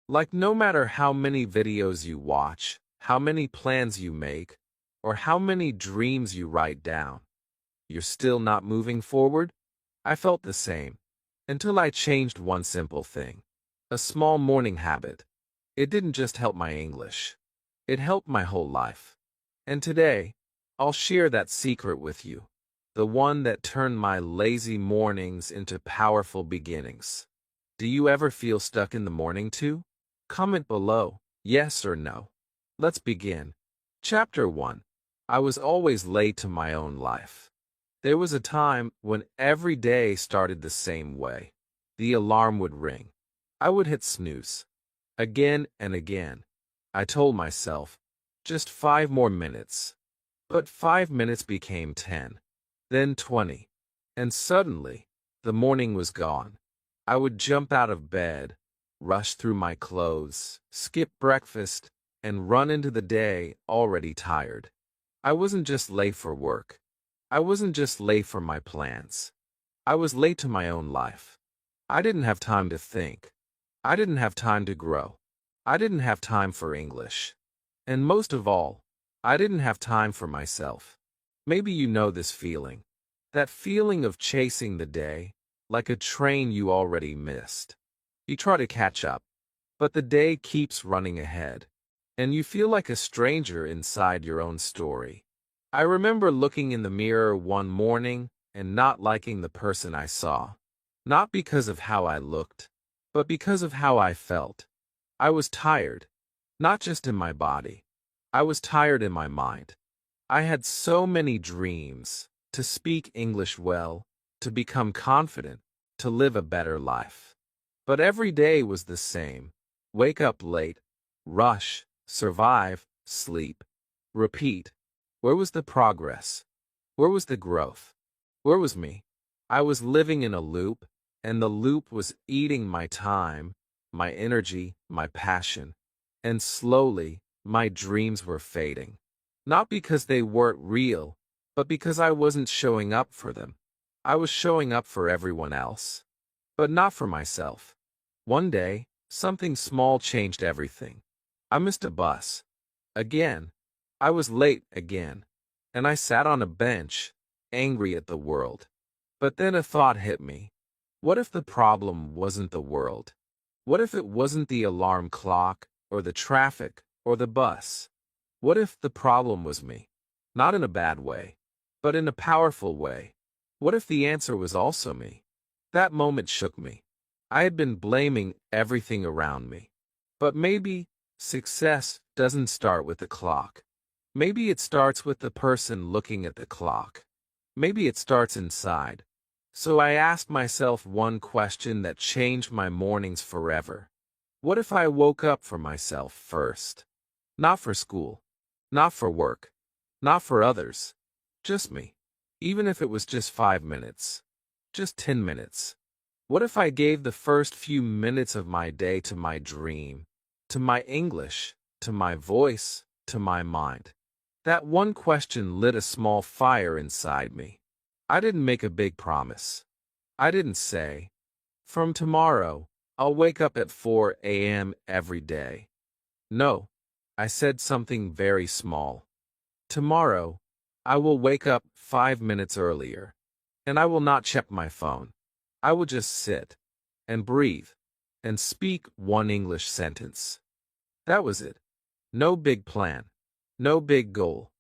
Like no matter how many videos you watch, how many plans you make, or how many dreams you write down, you're still not moving forward? I felt the same. Until I changed one simple thing. A small morning habit. It didn't just help my English. It helped my whole life. And today, I'll share that secret with you. The one that turned my lazy mornings into powerful beginnings. Do you ever feel stuck in the morning too? Comment below, yes or no. Let's begin. Chapter 1. I was always late to my own life. There was a time when every day started the same way. The alarm would ring. I would hit snooze. Again and again. I told myself, just 5 more minutes. But 5 minutes became 10, then 20. And suddenly, the morning was gone. I would jump out of bed, rush through my clothes, skip breakfast, and run into the day already tired. I wasn't just late for work. I wasn't just late for my plans. I was late to my own life. I didn't have time to think. I didn't have time to grow. I didn't have time for English. And most of all, I didn't have time for myself. Maybe you know this feeling. That feeling of chasing the day, like a train you already missed. You try to catch up, but the day keeps running ahead, and you feel like a stranger inside your own story. I remember looking in the mirror one morning and not liking the person I saw. Not because of how I looked, but because of how I felt. I was tired, not just in my body. I was tired in my mind. I had so many dreams, to speak English well, to become confident, to live a better life. But every day was the same. Wake up late, rush, survive, sleep, repeat. Where was the progress? Where was the growth? Where was me? I was living in a loop, and the loop was eating my time, my energy, my passion. And slowly, my dreams were fading. Not because they weren't real, but because I wasn't showing up for them. I was showing up for everyone else, but not for myself. One day, something small changed everything. I missed a bus. Again. I was late again. And I sat on a bench, angry at the world. But then a thought hit me. What if the problem wasn't the world? What if it wasn't the alarm clock, or the traffic, or the bus? What if the problem was me? Not in a bad way, but in a powerful way. What if the answer was also me? That moment shook me. I had been blaming everything around me. But maybe success doesn't start with the clock. Maybe it starts with the person looking at the clock. Maybe it starts inside. So I asked myself one question that changed my mornings forever. What if I woke up for myself first? Not for school. Not for work. Not for others. Just me. Even if it was just 5 minutes. Just 10 minutes. What if I gave the first few minutes of my day to my dream, to my English, to my voice, to my mind? That one question lit a small fire inside me. I didn't make a big promise. I didn't say, from tomorrow, I'll wake up at 4 a.m. every day. No, I said something very small. Tomorrow, I will wake up 5 minutes earlier, and I will not check my phone. I will just sit and breathe and speak one English sentence. That was it. No big plan, no big goal,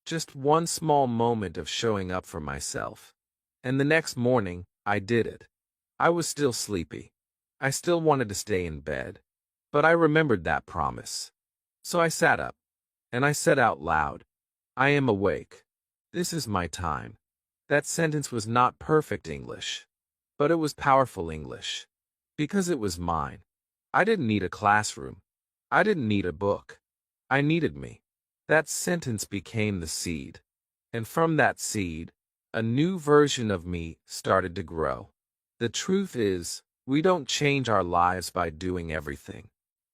just one small moment of showing up for myself. And the next morning, I did it. I was still sleepy. I still wanted to stay in bed, but I remembered that promise. So I sat up, and I said out loud, I am awake. This is my time. That sentence was not perfect English, but it was powerful English, because it was mine. I didn't need a classroom. I didn't need a book. I needed me. That sentence became the seed. And from that seed, a new version of me started to grow. The truth is, we don't change our lives by doing everything.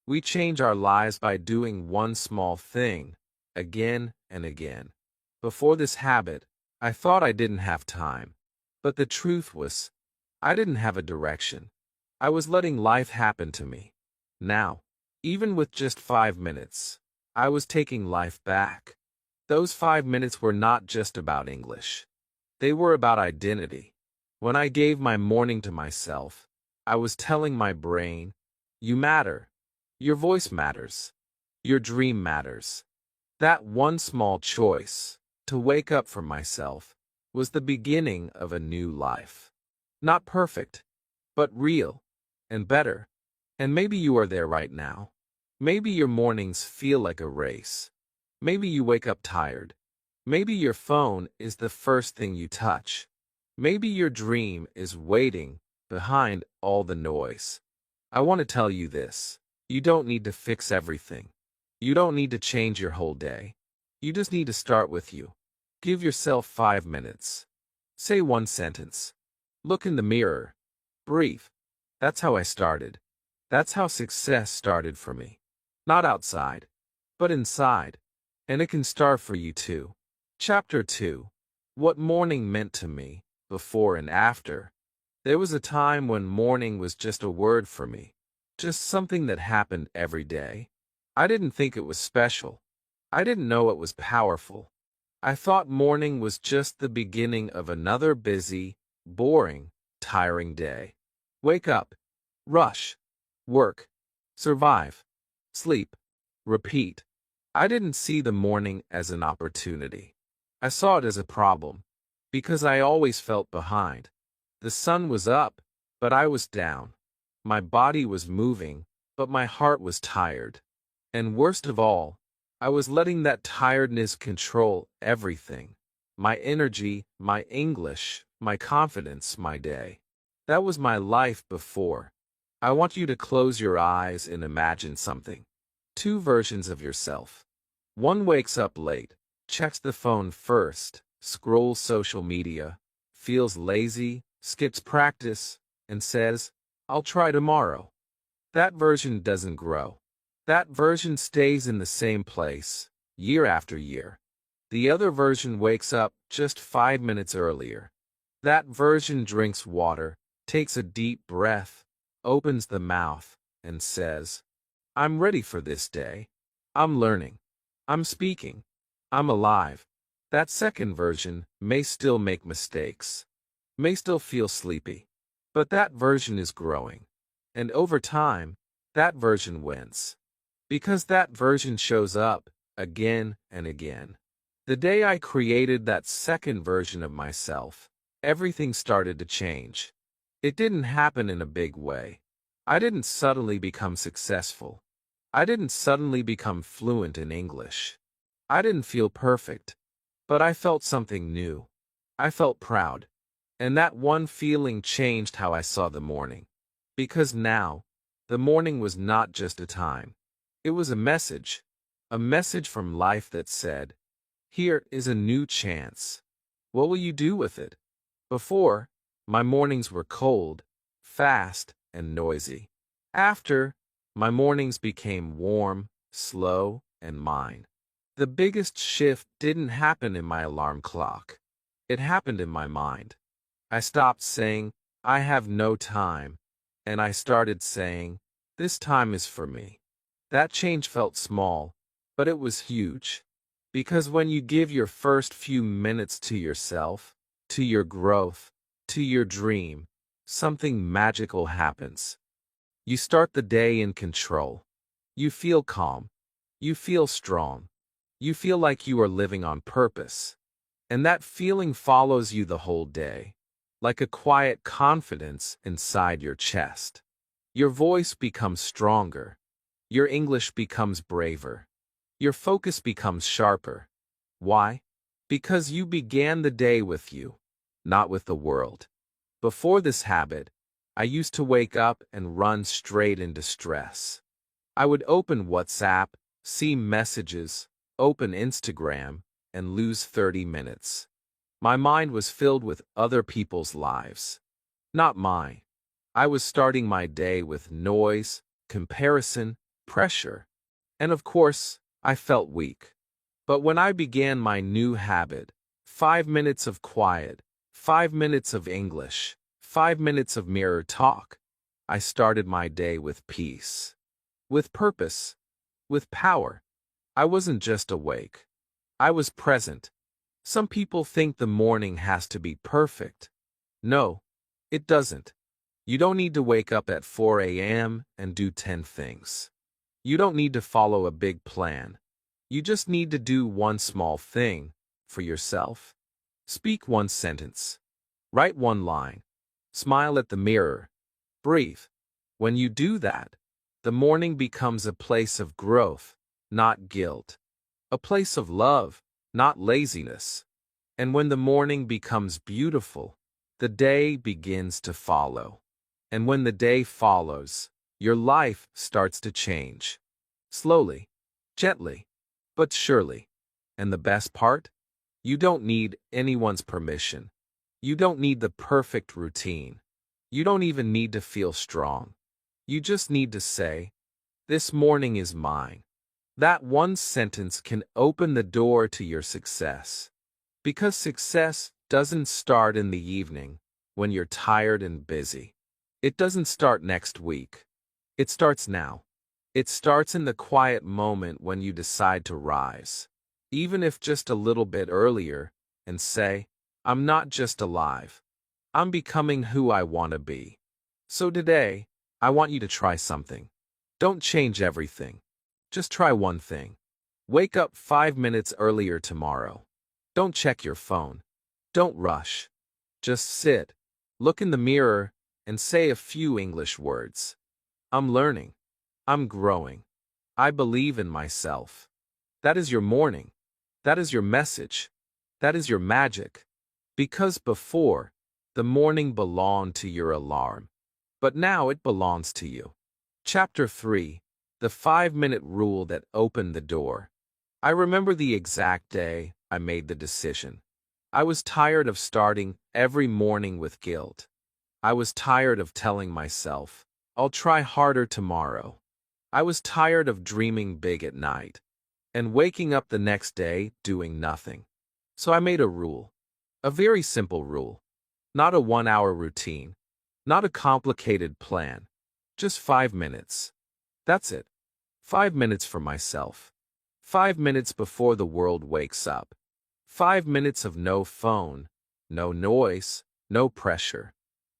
We change our lives by doing one small thing, again and again. Before this habit, I thought I didn't have time. But the truth was, I didn't have a direction. I was letting life happen to me. Now, Even with just 5 minutes, I was taking life back. Those 5 minutes were not just about English. They were about identity. When I gave my morning to myself, I was telling my brain, you matter. Your voice matters. Your dream matters. That one small choice, to wake up for myself, was the beginning of a new life. Not perfect, but real and better. And maybe you are there right now. Maybe your mornings feel like a race. Maybe you wake up tired. Maybe your phone is the first thing you touch. Maybe your dream is waiting behind all the noise. I want to tell you this. You don't need to fix everything. You don't need to change your whole day. You just need to start with you. Give yourself 5 minutes. Say one sentence. Look in the mirror. Breathe. That's how I started. That's how success started for me. Not outside, but inside. And it can start for you too. Chapter 2. What morning meant to me, before and after. There was a time when morning was just a word for me. Just something that happened every day. I didn't think it was special. I didn't know it was powerful. I thought morning was just the beginning of another busy, boring, tiring day. Wake up. Rush. Work. Survive. Sleep. Repeat. I didn't see the morning as an opportunity. I saw it as a problem, because I always felt behind. The sun was up, but I was down. My body was moving, but my heart was tired. And worst of all, I was letting that tiredness control everything. My energy, my English, my confidence, my day. That was my life before. I want you to close your eyes and imagine something. Two versions of yourself. One wakes up late, checks the phone first, scrolls social media, feels lazy, skips practice, and says, I'll try tomorrow. That version doesn't grow. That version stays in the same place, year after year. The other version wakes up just 5 minutes earlier. That version drinks water, takes a deep breath, opens the mouth, and says, I'm ready for this day. I'm learning. I'm speaking. I'm alive. That second version may still make mistakes, may still feel sleepy, but that version is growing. And over time, that version wins. Because that version shows up again and again. The day I created that second version of myself, everything started to change. It didn't happen in a big way. I didn't suddenly become successful. I didn't suddenly become fluent in English. I didn't feel perfect. But I felt something new. I felt proud. And that one feeling changed how I saw the morning. Because now, the morning was not just a time. It was a message from life that said, here is a new chance. What will you do with it? Before, my mornings were cold, fast, and noisy. After, my mornings became warm, slow, and mine. The biggest shift didn't happen in my alarm clock. It happened in my mind. I stopped saying, I have no time, and I started saying, this time is for me. That change felt small, but it was huge. Because when you give your first few minutes to yourself, to your growth, to your dream, something magical happens. You start the day in control. You feel calm. You feel strong. You feel like you are living on purpose. And that feeling follows you the whole day, like a quiet confidence inside your chest. Your voice becomes stronger. Your English becomes braver. Your focus becomes sharper. Why? Because you began the day with you, not with the world. Before this habit, I used to wake up and run straight into stress. I would open WhatsApp, see messages, open Instagram, and lose 30 minutes. My mind was filled with other people's lives, not mine. I was starting my day with noise, comparison, pressure, and of course, I felt weak. But when I began my new habit, 5 minutes of quiet, 5 minutes of English, 5 minutes of mirror talk, I started my day with peace. with purpose, with power. I wasn't just awake. I was present. Some people think the morning has to be perfect. No, it doesn't. You don't need to wake up at 4 a.m. and do 10 things. You don't need to follow a big plan. You just need to do one small thing for yourself. Speak one sentence. Write one line. Smile at the mirror. Breathe. When you do that, the morning becomes a place of growth, not guilt. A place of love, not laziness. And when the morning becomes beautiful, the day begins to follow. And when the day follows, your life starts to change. Slowly, gently, but surely. And the best part? You don't need anyone's permission. You don't need the perfect routine. You don't even need to feel strong. You just need to say, "This morning is mine." That one sentence can open the door to your success. Because success doesn't start in the evening when you're tired and busy. It doesn't start next week. It starts now. It starts in the quiet moment when you decide to rise, even if just a little bit earlier, and say, "I'm not just alive. I'm becoming who I want to be." So today, I want you to try something. Don't change everything. Just try one thing. Wake up 5 minutes earlier tomorrow. Don't check your phone. Don't rush. Just sit, look in the mirror, and say a few English words. I'm learning. I'm growing. I believe in myself. That is your morning. That is your message. That is your magic. Because before, the morning belonged to your alarm. But now it belongs to you. Chapter 3. The 5-minute rule that opened the door. I remember the exact day I made the decision. I was tired of starting every morning with guilt. I was tired of telling myself, "I'll try harder tomorrow." I was tired of dreaming big at night and waking up the next day doing nothing. So I made a rule. A very simple rule. Not a 1-hour routine. Not a complicated plan. Just 5 minutes. That's it. 5 minutes for myself. 5 minutes before the world wakes up. 5 minutes of no phone, no noise, no pressure.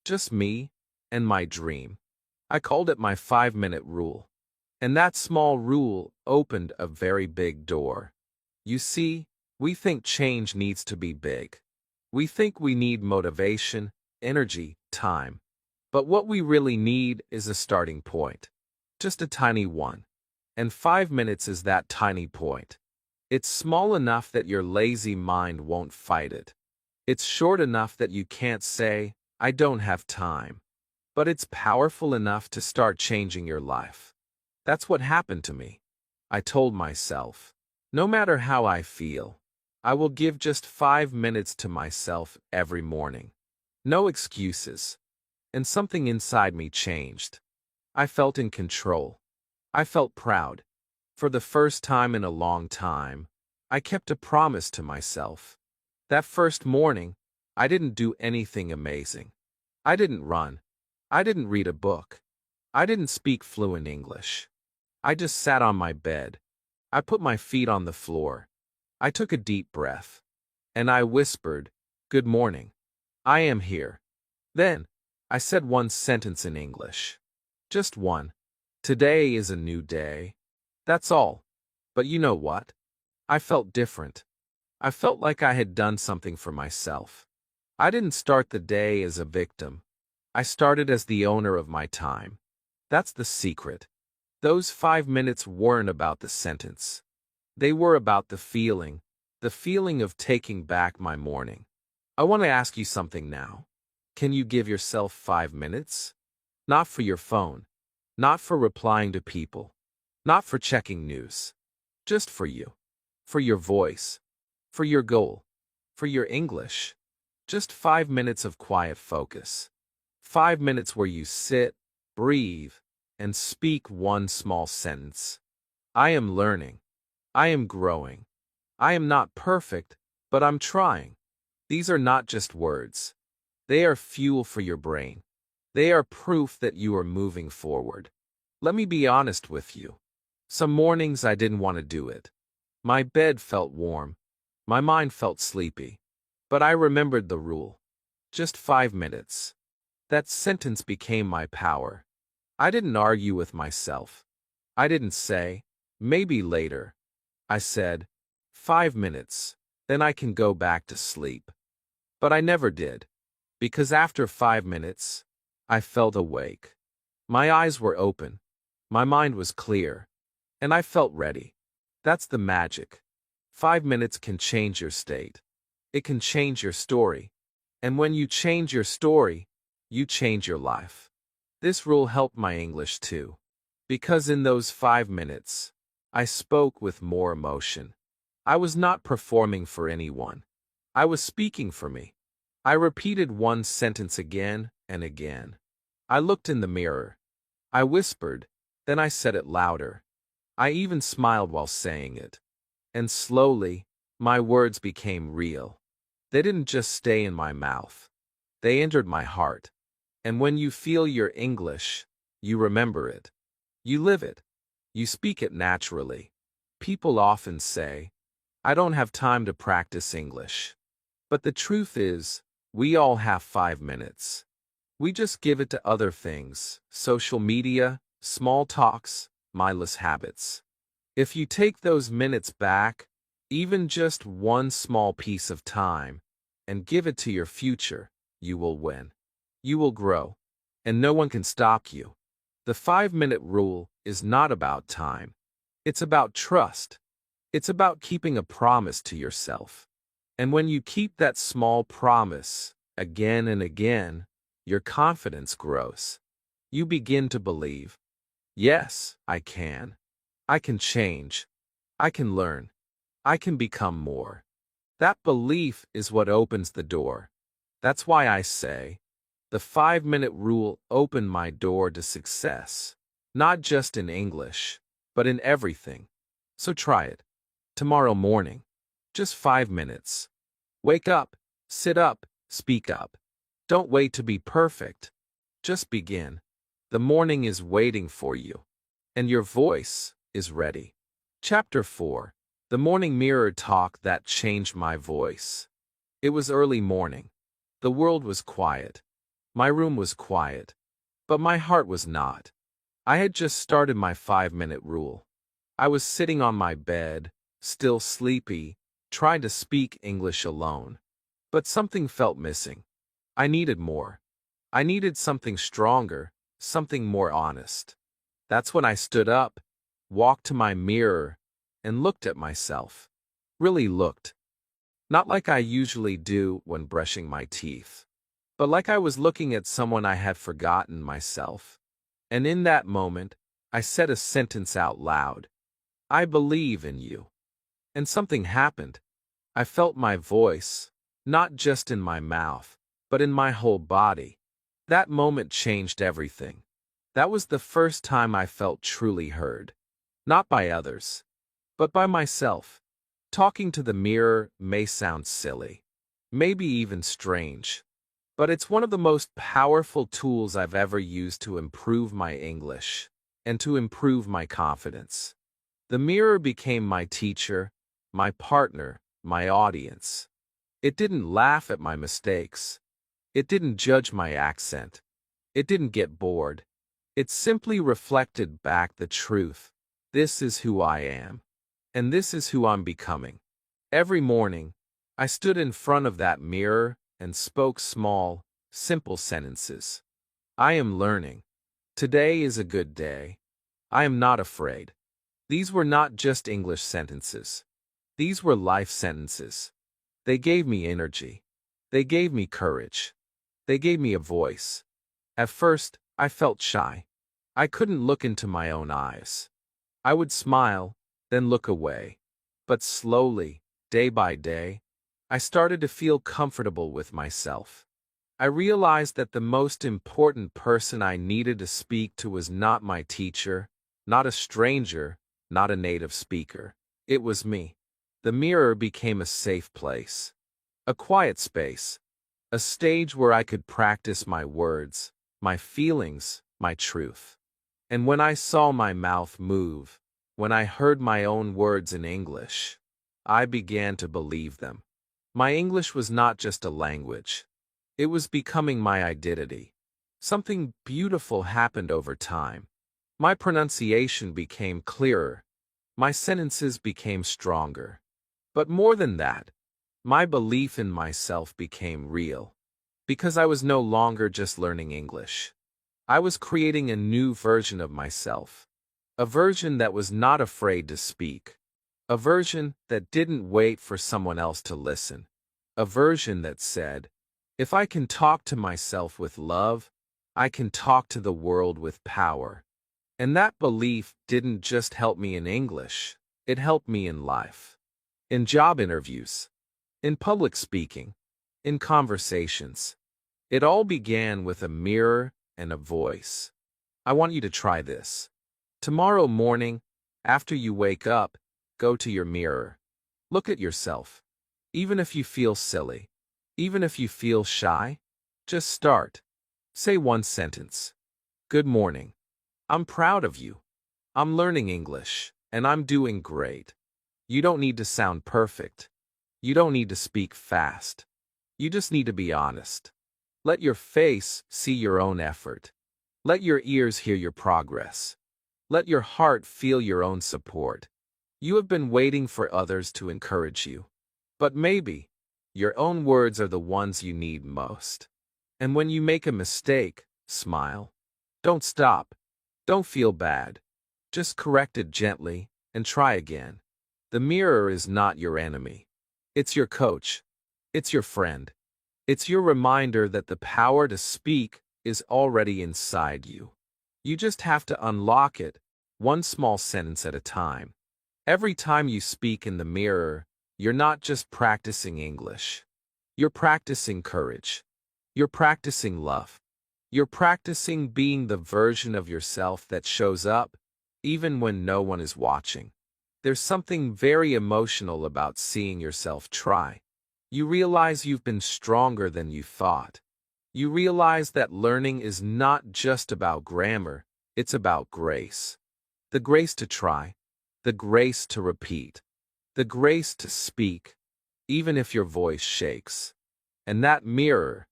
Just me and my dream. I called it my 5-minute rule. And that small rule opened a very big door. You see, we think change needs to be big. We think we need motivation, energy, time. But what we really need is a starting point. Just a tiny one. And 5 minutes is that tiny point. It's small enough that your lazy mind won't fight it. It's short enough that you can't say, "I don't have time." But it's powerful enough to start changing your life. That's what happened to me. I told myself, no matter how I feel, I will give just 5 minutes to myself every morning. No excuses. And something inside me changed. I felt in control. I felt proud. For the first time in a long time, I kept a promise to myself. That first morning, I didn't do anything amazing. I didn't run. I didn't read a book. I didn't speak fluent English. I just sat on my bed. I put my feet on the floor. I took a deep breath. And I whispered, "Good morning. I am here." Then, I said one sentence in English. Just one. "Today is a new day." That's all. But you know what? I felt different. I felt like I had done something for myself. I didn't start the day as a victim. I started as the owner of my time. That's the secret. Those 5 minutes weren't about the sentence. They were about the feeling of taking back my morning. I want to ask you something now. Can you give yourself 5 minutes? Not for your phone. Not for replying to people. Not for checking news. Just for you. For your voice. For your goal. For your English. Just 5 minutes of quiet focus. 5 minutes where you sit, breathe, and speak one small sentence. I am learning. I am growing. I am not perfect, but I'm trying. These are not just words. They are fuel for your brain. They are proof that you are moving forward. Let me be honest with you. Some mornings I didn't want to do it. My bed felt warm. My mind felt sleepy. But I remembered the rule. Just 5 minutes. That sentence became my power. I didn't argue with myself. I didn't say, maybe later. I said, 5 minutes, then I can go back to sleep. But I never did. Because after 5 minutes, I felt awake. My eyes were open. My mind was clear. And I felt ready. That's the magic. 5 minutes can change your state. It can change your story. And when you change your story, you change your life. This rule helped my English too. Because in those 5 minutes, I spoke with more emotion. I was not performing for anyone. I was speaking for me. I repeated one sentence again and again. I looked in the mirror. I whispered, then I said it louder. I even smiled while saying it. And slowly, my words became real. They didn't just stay in my mouth. They entered my heart. And when you feel your English, you remember it. You live it. You speak it naturally. People often say, I don't have time to practice English. But the truth is, we all have 5 minutes. We just give it to other things, social media, small talks, mindless habits. If you take those minutes back, even just one small piece of time, and give it to your future, you will win. You will grow. And no one can stop you. The 5-minute rule is not about time. It's about trust. It's about keeping a promise to yourself. And when you keep that small promise again and again, your confidence grows. You begin to believe, yes, I can. I can change. I can learn. I can become more. That belief is what opens the door. That's why I say, the 5-minute rule opened my door to success, not just in English, but in everything. So try it. Tomorrow morning. Just 5 minutes. Wake up, sit up, speak up. Don't wait to be perfect. Just begin. The morning is waiting for you. And your voice is ready. Chapter 4. The Morning Mirror Talk That Changed My Voice. It was early morning. The world was quiet. My room was quiet. But my heart was not. I had just started my 5-minute rule. I was sitting on my bed, still sleepy, trying to speak English alone. But something felt missing. I needed more. I needed something stronger, something more honest. That's when I stood up, walked to my mirror, and looked at myself. Really looked. Not like I usually do when brushing my teeth, but like I was looking at someone I had forgotten myself. And in that moment, I said a sentence out loud. I believe in you. And something happened. I felt my voice, not just in my mouth, but in my whole body. That moment changed everything. That was the first time I felt truly heard. Not by others, but by myself. Talking to the mirror may sound silly, maybe even strange, but it's one of the most powerful tools I've ever used to improve my English and to improve my confidence. The mirror became my teacher, my partner, my audience. It didn't laugh at my mistakes. It didn't judge my accent. It didn't get bored. It simply reflected back the truth. This is who I am. And this is who I'm becoming. Every morning, I stood in front of that mirror and spoke small, simple sentences. I am learning. Today is a good day. I am not afraid. These were not just English sentences. These were life sentences. They gave me energy. They gave me courage. They gave me a voice. At first, I felt shy. I couldn't look into my own eyes. I would smile, then look away. But slowly, day by day, I started to feel comfortable with myself. I realized that the most important person I needed to speak to was not my teacher, not a stranger, not a native speaker. It was me. The mirror became a safe place, a quiet space, a stage where I could practice my words, my feelings, my truth. And when I saw my mouth move, when I heard my own words in English, I began to believe them. My English was not just a language. It was becoming my identity. Something beautiful happened over time. My pronunciation became clearer. My sentences became stronger. But more than that, my belief in myself became real. Because I was no longer just learning English. I was creating a new version of myself. A version that was not afraid to speak. A version that didn't wait for someone else to listen. A version that said, if I can talk to myself with love, I can talk to the world with power. And that belief didn't just help me in English, it helped me in life. In job interviews, in public speaking, in conversations. It all began with a mirror and a voice. I want you to try this. Tomorrow morning, after you wake up, go to your mirror. Look at yourself. Even if you feel silly, even if you feel shy, just start. Say one sentence. Good morning. I'm proud of you. I'm learning English, and I'm doing great. You don't need to sound perfect. You don't need to speak fast. You just need to be honest. Let your face see your own effort. Let your ears hear your progress. Let your heart feel your own support. You have been waiting for others to encourage you. But maybe your own words are the ones you need most. And when you make a mistake, smile. Don't stop. Don't feel bad. Just correct it gently and try again. The mirror is not your enemy. It's your coach. It's your friend. It's your reminder that the power to speak is already inside you. You just have to unlock it, one small sentence at a time. Every time you speak in the mirror, you're not just practicing English. You're practicing courage. You're practicing love. You're practicing being the version of yourself that shows up, even when no one is watching. There's something very emotional about seeing yourself try. You realize you've been stronger than you thought. You realize that learning is not just about grammar, it's about grace. The grace to try, the grace to repeat, the grace to speak, even if your voice shakes. And that mirror,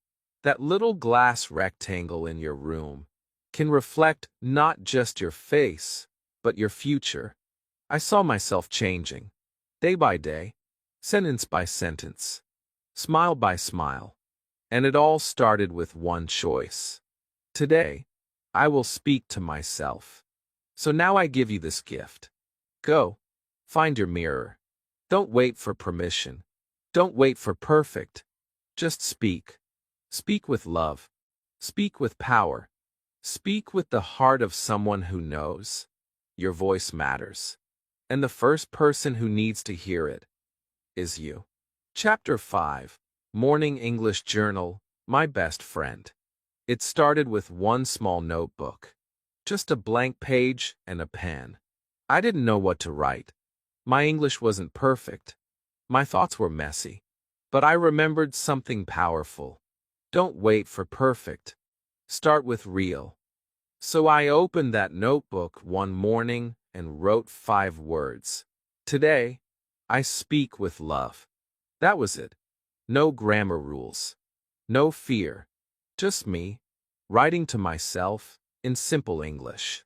that little glass rectangle in your room, can reflect not just your face, but your future. I saw myself changing, day by day, sentence by sentence, smile by smile, and it all started with one choice. Today, I will speak to myself. So now I give you this gift. Go, find your mirror. Don't wait for permission. Don't wait for perfect. Just speak. Speak with love. Speak with power. Speak with the heart of someone who knows. Your voice matters. And the first person who needs to hear it is you. Chapter 5. Morning English Journal, My Best Friend. It started with one small notebook. Just a blank page and a pen. I didn't know what to write. My English wasn't perfect. My thoughts were messy. But I remembered something powerful. Don't wait for perfect. Start with real. So I opened that notebook one morning and wrote 5 words. Today, I speak with love. That was it. No grammar rules. No fear. Just me, writing to myself in simple English.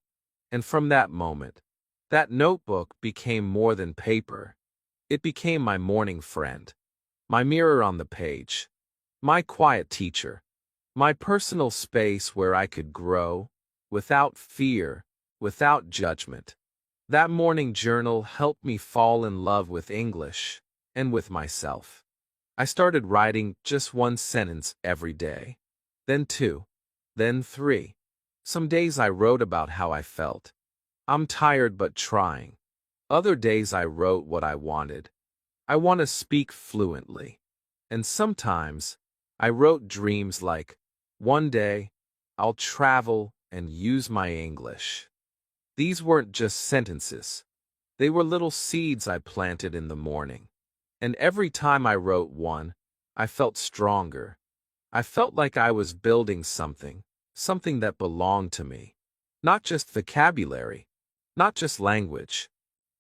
And from that moment, that notebook became more than paper. It became my morning friend. My mirror on the page. My quiet teacher. My personal space where I could grow, without fear, without judgment. That morning journal helped me fall in love with English and with myself. I started writing just one sentence every day, then 2, then 3. Some days I wrote about how I felt. I'm tired but trying. Other days I wrote what I wanted. I want to speak fluently. And sometimes I wrote dreams like, one day I'll travel and use my English. These weren't just sentences. They were little seeds I planted in the morning. And every time I wrote one, I felt stronger. I felt like I was building something that belonged to me. Not just vocabulary, not just language,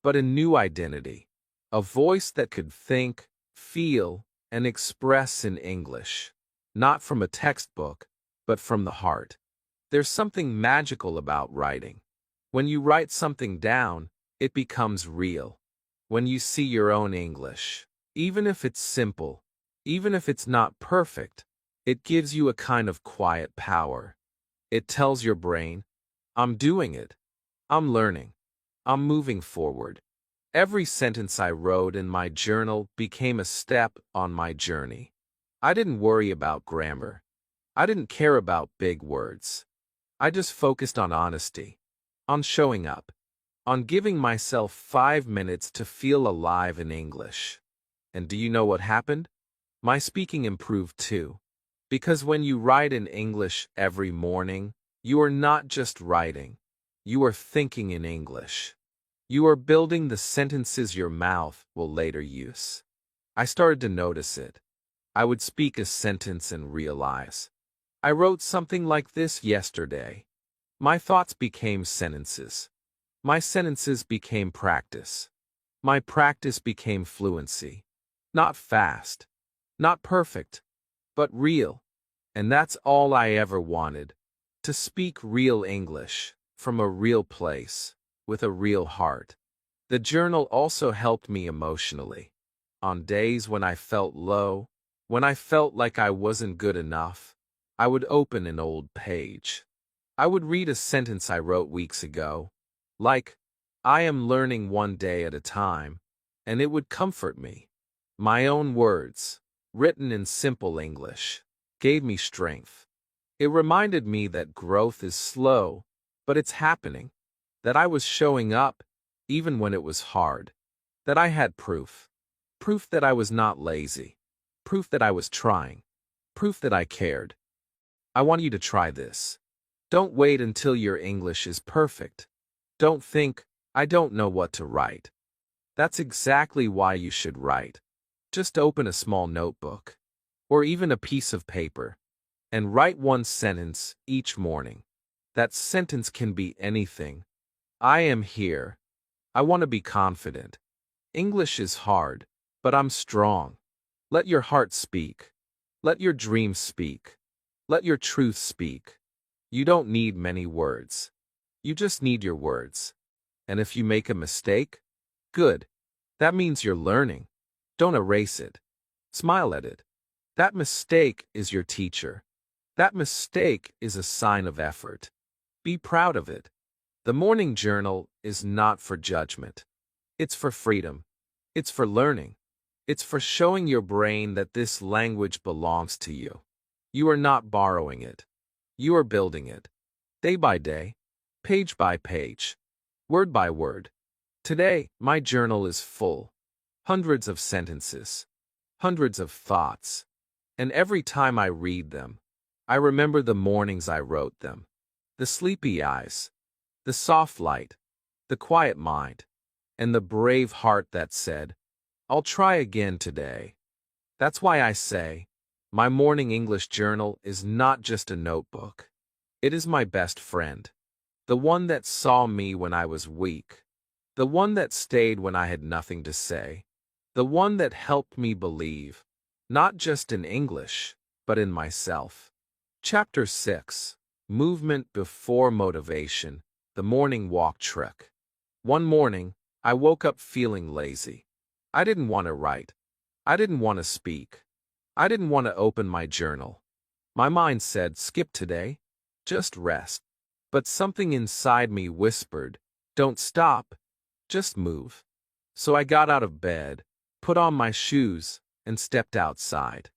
but a new identity. A voice that could think, feel, and express in English. Not from a textbook, but from the heart. There's something magical about writing. When you write something down, it becomes real. When you see your own English, even if it's simple, even if it's not perfect, it gives you a kind of quiet power. It tells your brain, I'm doing it. I'm learning. I'm moving forward. Every sentence I wrote in my journal became a step on my journey. I didn't worry about grammar. I didn't care about big words. I just focused on honesty, on showing up, on giving myself 5 minutes to feel alive in English. And do you know what happened? My speaking improved too. Because when you write in English every morning, you are not just writing. You are thinking in English. You are building the sentences your mouth will later use. I started to notice it. I would speak a sentence and realize. I wrote something like this yesterday. My thoughts became sentences. My sentences became practice. My practice became fluency. Not fast, not perfect, but real. And that's all I ever wanted. To speak real English, from a real place, with a real heart. The journal also helped me emotionally. On days when I felt low, when I felt like I wasn't good enough, I would open an old page. I would read a sentence I wrote weeks ago, like, I am learning one day at a time, and it would comfort me. My own words, written in simple English, gave me strength. It reminded me that growth is slow, but it's happening. That I was showing up, even when it was hard. That I had proof. Proof that I was not lazy. Proof that I was trying. Proof that I cared. I want you to try this. Don't wait until your English is perfect. Don't think, I don't know what to write. That's exactly why you should write. Just open a small notebook, or even a piece of paper, and write one sentence each morning. That sentence can be anything. I am here. I want to be confident. English is hard, but I'm strong. Let your heart speak. Let your dreams speak. Let your truth speak. You don't need many words. You just need your words. And if you make a mistake, good. That means you're learning. Don't erase it. Smile at it. That mistake is your teacher. That mistake is a sign of effort. Be proud of it. The morning journal is not for judgment. It's for freedom. It's for learning. It's for showing your brain that this language belongs to you. You are not borrowing it. You are building it. Day by day, page by page, word by word. Today, my journal is full. Hundreds of sentences. Hundreds of thoughts. And every time I read them, I remember the mornings I wrote them. The sleepy eyes. The soft light. The quiet mind. And the brave heart that said, I'll try again today. That's why I say, my morning English journal is not just a notebook. It is my best friend. The one that saw me when I was weak. The one that stayed when I had nothing to say. The one that helped me believe, not just in English, but in myself. Chapter 6. Movement Before Motivation. The Morning Walk Trick. One morning, I woke up feeling lazy. I didn't want to write. I didn't want to speak. I didn't want to open my journal. My mind said, skip today. Just rest. But something inside me whispered, don't stop. Just move. So I got out of bed, put on my shoes, and stepped outside.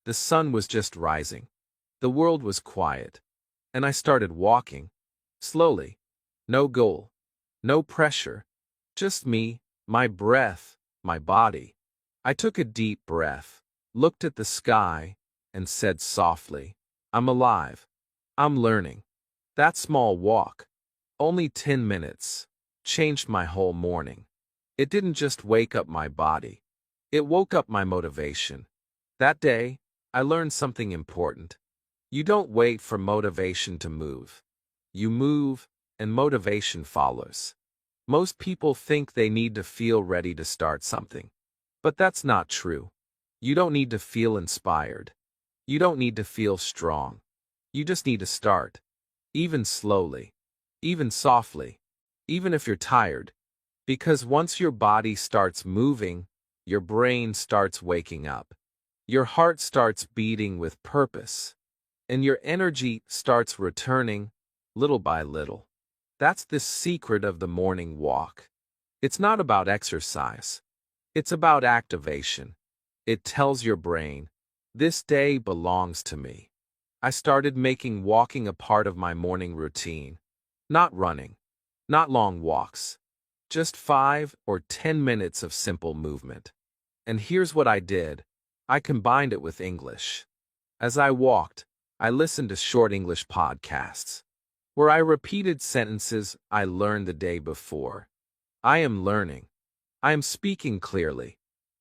The sun was just rising. The world was quiet. And I started walking. Slowly. No goal. No pressure. Just me, my breath, my body. I took a deep breath, looked at the sky, and said softly, I'm alive. I'm learning. That small walk, only 10 minutes, changed my whole morning. It didn't just wake up my body. It woke up my motivation. That day, I learned something important. You don't wait for motivation to move. You move, and motivation follows. Most people think they need to feel ready to start something. But that's not true. You don't need to feel inspired. You don't need to feel strong. You just need to start. Even slowly. Even softly. Even if you're tired. Because once your body starts moving, your brain starts waking up. Your heart starts beating with purpose. And your energy starts returning, little by little. That's the secret of the morning walk. It's not about exercise. It's about activation. It tells your brain, this day belongs to me. I started making walking a part of my morning routine. Not running. Not long walks. Just 5 or 10 minutes of simple movement. And here's what I did. I combined it with English. As I walked, I listened to short English podcasts, where I repeated sentences I learned the day before. I am learning. I am speaking clearly.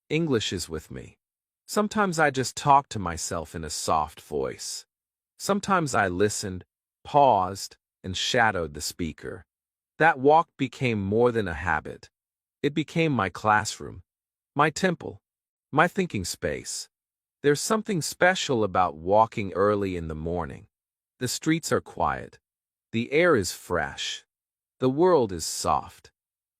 English is with me. Sometimes I just talk to myself in a soft voice. Sometimes I listened, paused, and shadowed the speaker. That walk became more than a habit. It became my classroom, my temple, my thinking space. There's something special about walking early in the morning. The streets are quiet. The air is fresh. The world is soft.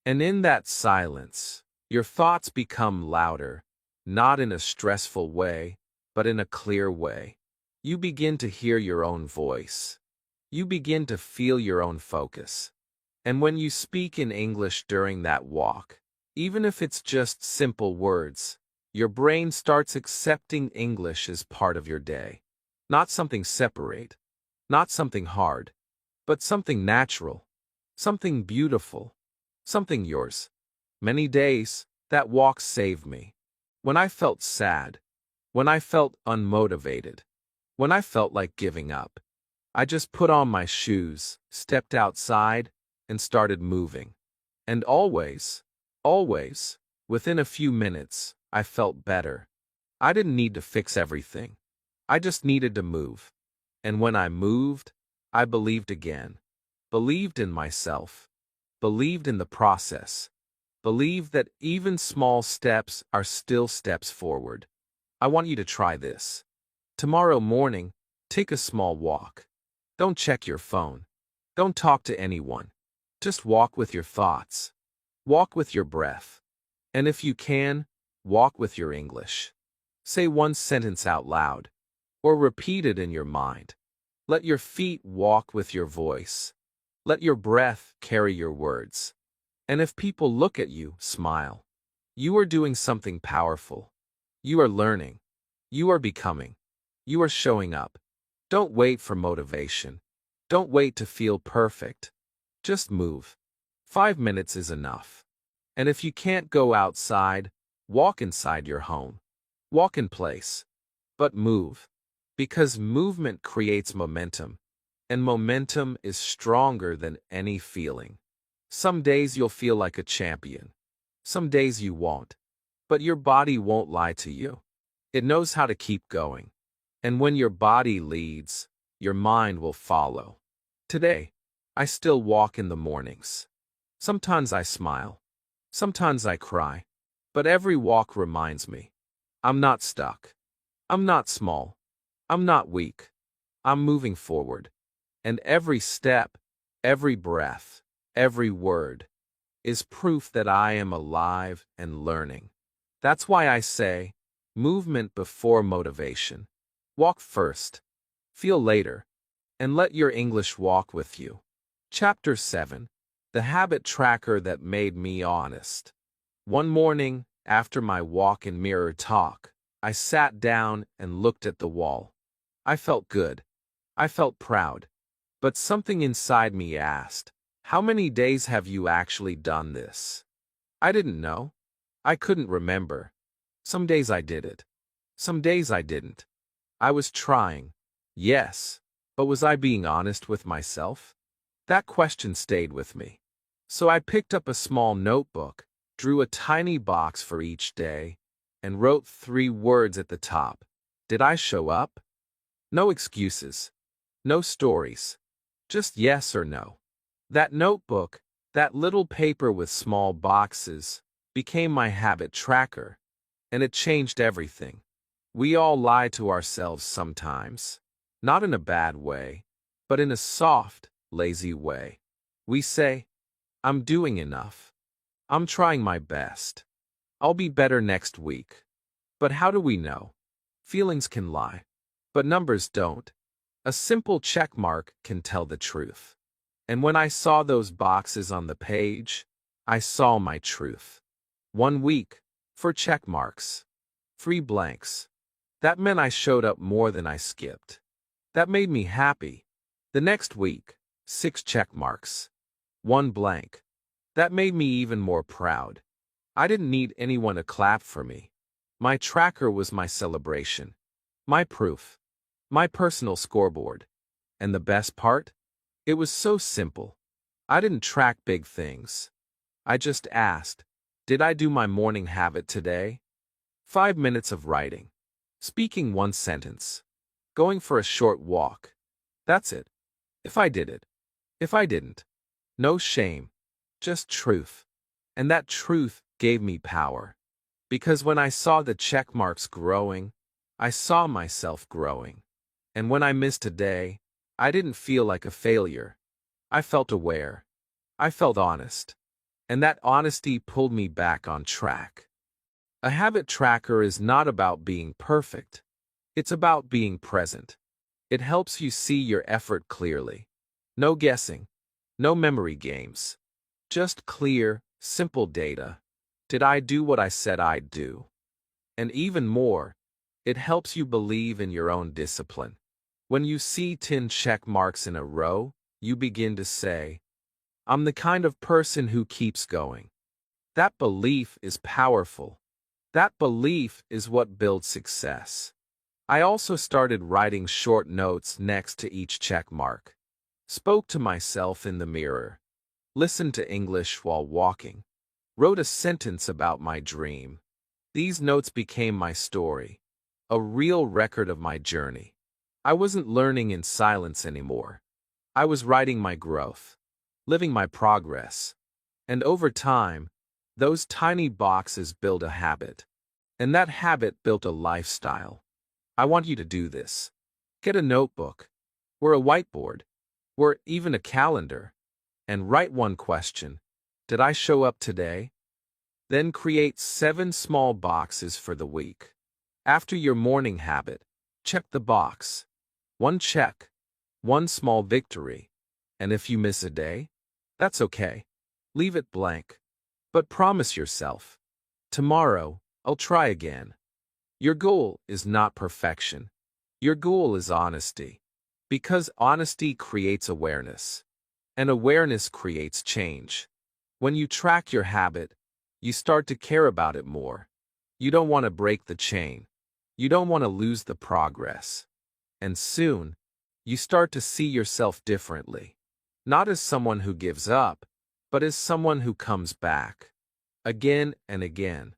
And in that silence, your thoughts become louder, not in a stressful way, but in a clear way. You begin to hear your own voice. You begin to feel your own focus. And when you speak in English during that walk, even if it's just simple words, your brain starts accepting English as part of your day. Not something separate, not something hard, but something natural, something beautiful, something yours. Many days, that walk saved me. When I felt sad, when I felt unmotivated, when I felt like giving up, I just put on my shoes, stepped outside, and started moving. And always, within a few minutes, I felt better. I didn't need to fix everything. I just needed to move. And when I moved, I believed again. Believed in myself. Believed in the process. Believed that even small steps are still steps forward. I want you to try this. Tomorrow morning, take a small walk. Don't check your phone. Don't talk to anyone. Just walk with your thoughts. Walk with your breath. And if you can, walk with your English. Say one sentence out loud, or repeat it in your mind. Let your feet walk with your voice. Let your breath carry your words. And if people look at you, smile. You are doing something powerful. You are learning. You are becoming. You are showing up. Don't wait for motivation. Don't wait to feel perfect. Just move. 5 minutes is enough. And if you can't go outside, walk inside your home. Walk in place. But move. Because movement creates momentum. And momentum is stronger than any feeling. Some days you'll feel like a champion. Some days you won't. But your body won't lie to you. It knows how to keep going. And when your body leads, your mind will follow. Today, I still walk in the mornings. Sometimes I smile. Sometimes I cry. But every walk reminds me. I'm not stuck. I'm not small. I'm not weak. I'm moving forward. And every step, every breath, every word is proof that I am alive and learning. That's why I say, movement before motivation. Walk first. Feel later. And let your English walk with you. Chapter 7. The Habit Tracker That Made Me Honest. One morning, after my walk and mirror talk, I sat down and looked at the wall. I felt good. I felt proud. But something inside me asked, how many days have you actually done this? I didn't know. I couldn't remember. Some days I did it. Some days I didn't. I was trying. Yes. But was I being honest with myself? That question stayed with me. So I picked up a small notebook, drew a tiny box for each day, and wrote 3 words at the top. Did I show up? No excuses. No stories. Just yes or no. That notebook, that little paper with small boxes, became my habit tracker, and it changed everything. We all lie to ourselves sometimes, not in a bad way, but in a soft, lazy way. We say, I'm doing enough. I'm trying my best. I'll be better next week. But how do we know? Feelings can lie, but numbers don't. A simple check mark can tell the truth. And when I saw those boxes on the page, I saw my truth. 1 week, for check marks. 3 blanks. That meant I showed up more than I skipped. That made me happy. The next week, 6 check marks. 1 blank. That made me even more proud. I didn't need anyone to clap for me. My tracker was my celebration, my proof, my personal scoreboard. And the best part? It was so simple. I didn't track big things. I just asked, did I do my morning habit today? 5 minutes of writing. Speaking one sentence. Going for a short walk. That's it. If I did it. If I didn't. No shame. Just truth. And that truth gave me power. Because when I saw the check marks growing, I saw myself growing. And when I missed a day, I didn't feel like a failure. I felt aware. I felt honest. And that honesty pulled me back on track. A habit tracker is not about being perfect. It's about being present. It helps you see your effort clearly. No guessing. No memory games. Just clear, simple data. Did I do what I said I'd do? And even more, it helps you believe in your own discipline. When you see 10 check marks in a row, you begin to say, I'm the kind of person who keeps going. That belief is powerful. That belief is what builds success. I also started writing short notes next to each check mark. Spoke to myself in the mirror. Listened to English while walking. Wrote a sentence about my dream. These notes became my story, a real record of my journey. I wasn't learning in silence anymore. I was writing my growth, living my progress. And over time, those tiny boxes built a habit. And that habit built a lifestyle. I want you to do this. Get a notebook, or a whiteboard, or even a calendar, and write one question. Did I show up today? Then create 7 small boxes for the week. After your morning habit, check the box. 1 check, 1 small victory. And if you miss a day, that's okay. Leave it blank. But promise yourself, tomorrow, I'll try again. Your goal is not perfection. Your goal is honesty. Because honesty creates awareness. And awareness creates change. When you track your habit, you start to care about it more. You don't want to break the chain. You don't want to lose the progress. And soon, you start to see yourself differently. Not as someone who gives up, but as someone who comes back. Again and again.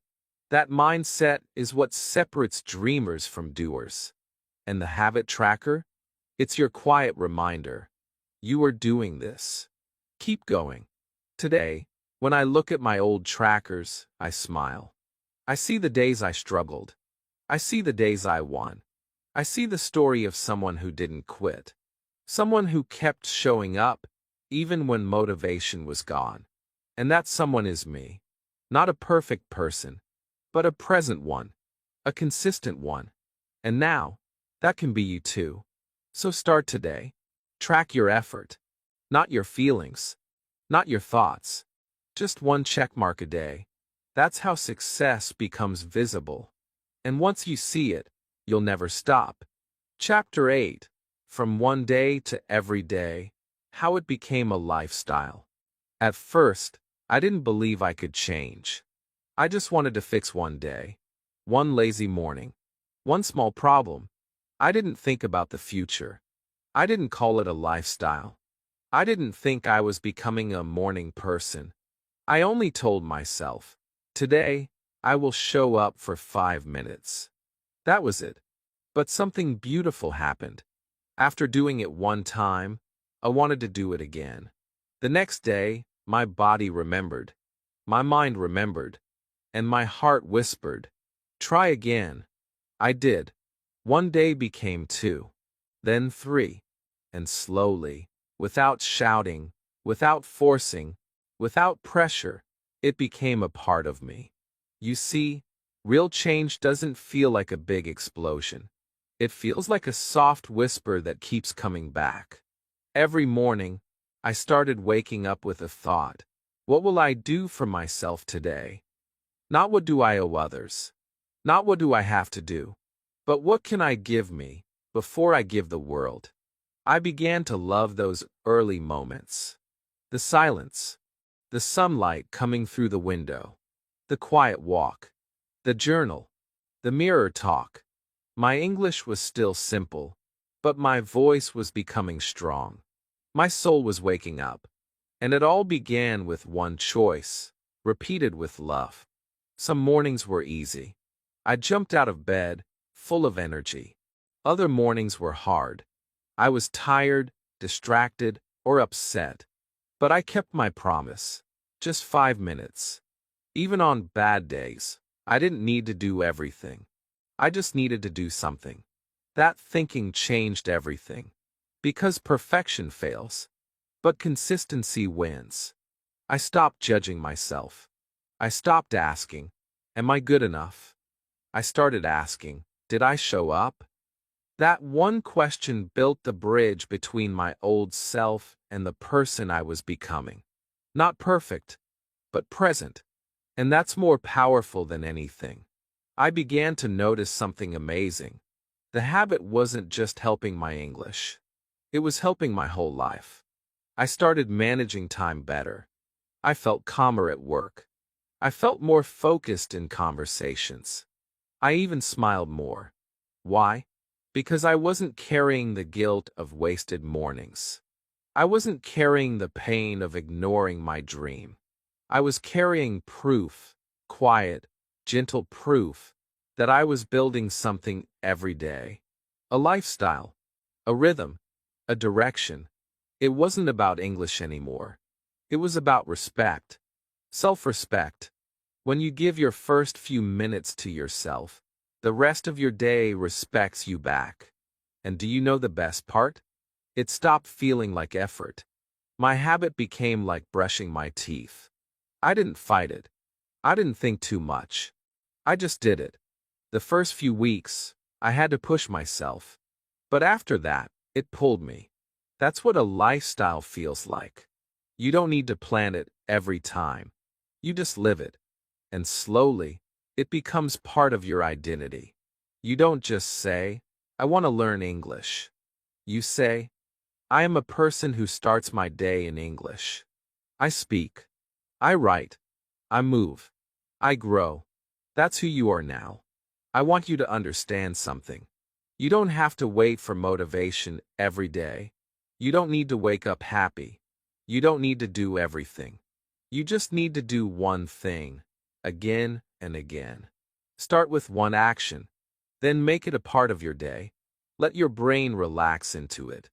That mindset is what separates dreamers from doers. And the habit tracker? It's your quiet reminder. You are doing this. Keep going. Today, when I look at my old trackers, I smile. I see the days I struggled. I see the days I won. I see the story of someone who didn't quit. Someone who kept showing up, even when motivation was gone. And that someone is me. Not a perfect person, but a present one. A consistent one. And now, that can be you too. So start today. Track your effort. Not your feelings. Not your thoughts. Just 1 check mark a day. That's how success becomes visible. And once you see it, you'll never stop. Chapter 8. From one day to every day. How it became a lifestyle. At first, I didn't believe I could change. I just wanted to fix one day. One lazy morning. One small problem. I didn't think about the future. I didn't call it a lifestyle. I didn't think I was becoming a morning person. I only told myself, today, I will show up for 5 minutes. That was it. But something beautiful happened. After doing it one time, I wanted to do it again. The next day, my body remembered, my mind remembered, and my heart whispered, "Try again." I did. One day became two, then three, and slowly, without shouting, without forcing, without pressure, it became a part of me. You see, real change doesn't feel like a big explosion. It feels like a soft whisper that keeps coming back. Every morning, I started waking up with a thought. What will I do for myself today? Not what do I owe others. Not what do I have to do. But what can I give me before I give the world? I began to love those early moments. The silence, the sunlight coming through the window, the quiet walk, the journal, the mirror talk. My English was still simple, but my voice was becoming strong. My soul was waking up, and it all began with one choice, repeated with love. Some mornings were easy. I jumped out of bed, full of energy. Other mornings were hard. I was tired, distracted, or upset. But I kept my promise. Just 5 minutes. Even on bad days, I didn't need to do everything. I just needed to do something. That thinking changed everything. Because perfection fails, but consistency wins. I stopped judging myself. I stopped asking, "Am I good enough?" I started asking, "Did I show up?" That one question built the bridge between my old self and the person I was becoming. Not perfect, but present. And that's more powerful than anything. I began to notice something amazing. The habit wasn't just helping my English. It was helping my whole life. I started managing time better. I felt calmer at work. I felt more focused in conversations. I even smiled more. Why? Because I wasn't carrying the guilt of wasted mornings. I wasn't carrying the pain of ignoring my dream. I was carrying proof, quiet, gentle proof, that I was building something every day. A lifestyle, a rhythm, a direction. It wasn't about English anymore. It was about respect, self-respect. When you give your first few minutes to yourself, the rest of your day respects you back. And do you know the best part? It stopped feeling like effort. My habit became like brushing my teeth. I didn't fight it. I didn't think too much. I just did it. The first few weeks, I had to push myself. But after that, it pulled me. That's what a lifestyle feels like. You don't need to plan it every time. You just live it. And slowly, it becomes part of your identity. You don't just say, "I want to learn English." You say, "I am a person who starts my day in English." I speak. I write. I move. I grow. That's who you are now. I want you to understand something. You don't have to wait for motivation every day. You don't need to wake up happy. You don't need to do everything. You just need to do one thing, again and again. Start with one action. Then make it a part of your day. Let your brain relax into it.